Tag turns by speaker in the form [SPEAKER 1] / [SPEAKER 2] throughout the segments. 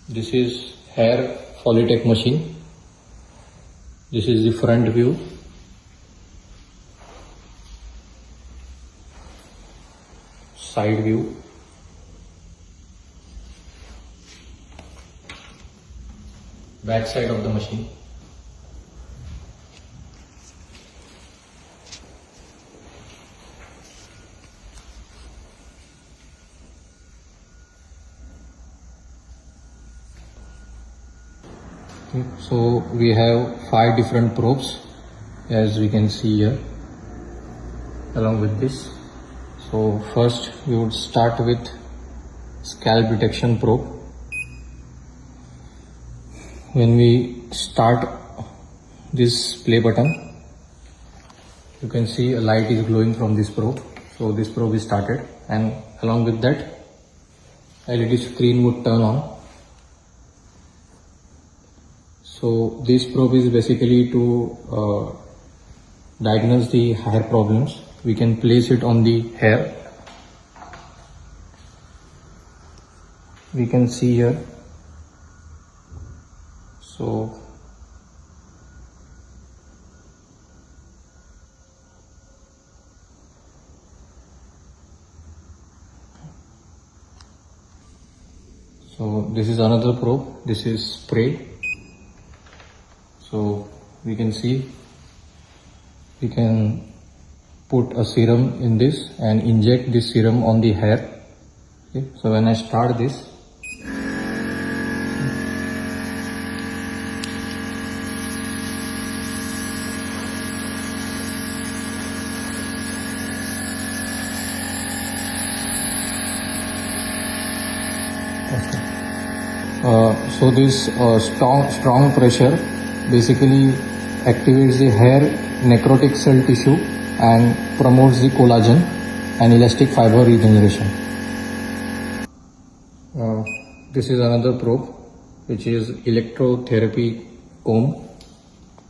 [SPEAKER 1] This is hair Follitech machine. This is the front view. Side view. Back side of the machine. So we have 5 different probes, as we can see here along with this. So first we would start with scalp detection probe. When we start this play button, you can see a light is glowing from this probe. So this probe is started, and along with that LED screen would turn on. So this probe is basically to diagnose the hair problems. We can place it on the hair. We can see here. So this is another probe. This is spray. So we can see we can put a serum in this and inject this serum on the hair. Okay. So when I start this, so this strong pressure basically activates the hair necrotic cell tissue and promotes the collagen and elastic fiber regeneration. This is another probe, which is electrotherapy comb.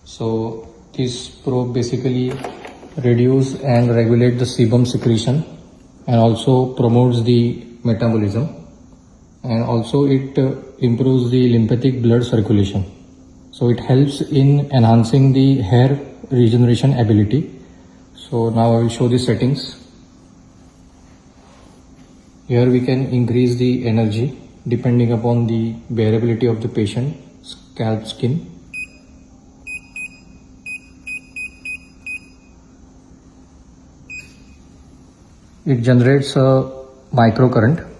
[SPEAKER 1] So this probe basically reduces and regulates the sebum secretion and also promotes the metabolism, and also it improves the lymphatic blood circulation. So it helps in enhancing the hair regeneration ability. So now I will show the settings. Here we can increase the energy depending upon the variability of the patient scalp skin. It generates a microcurrent.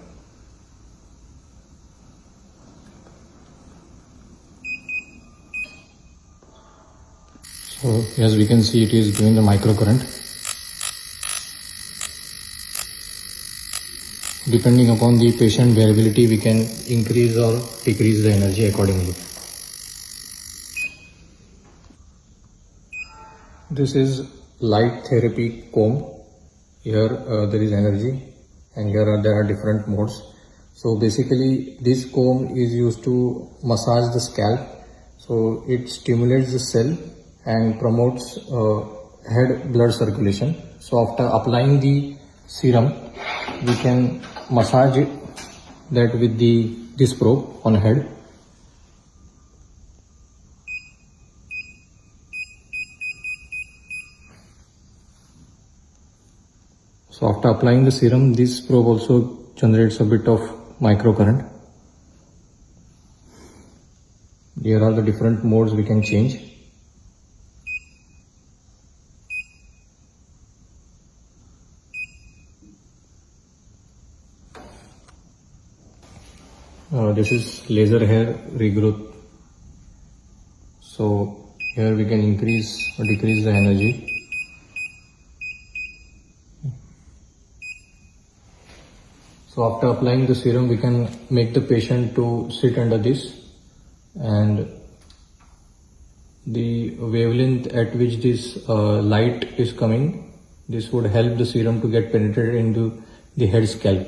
[SPEAKER 1] So as we can see, it is giving the microcurrent. Depending upon the patient variability, we can increase or decrease the energy accordingly. This is light therapy comb. Here there is energy, and here there are different modes. So basically this comb is used to massage the scalp. So it stimulates the cell and promotes head blood circulation. So after applying the serum, we can massage it that with this probe on head. So after applying the serum, this probe also generates a bit of microcurrent. Here are the different modes we can change. This is laser hair regrowth. So here we can increase or decrease the energy. So after applying the serum, we can make the patient to sit under this, and the wavelength at which this light is coming, this would help the serum to get penetrated into the head scalp.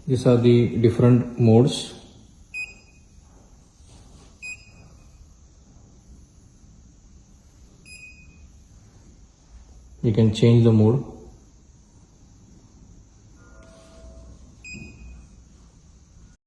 [SPEAKER 1] These are the different modes. You can change the mode.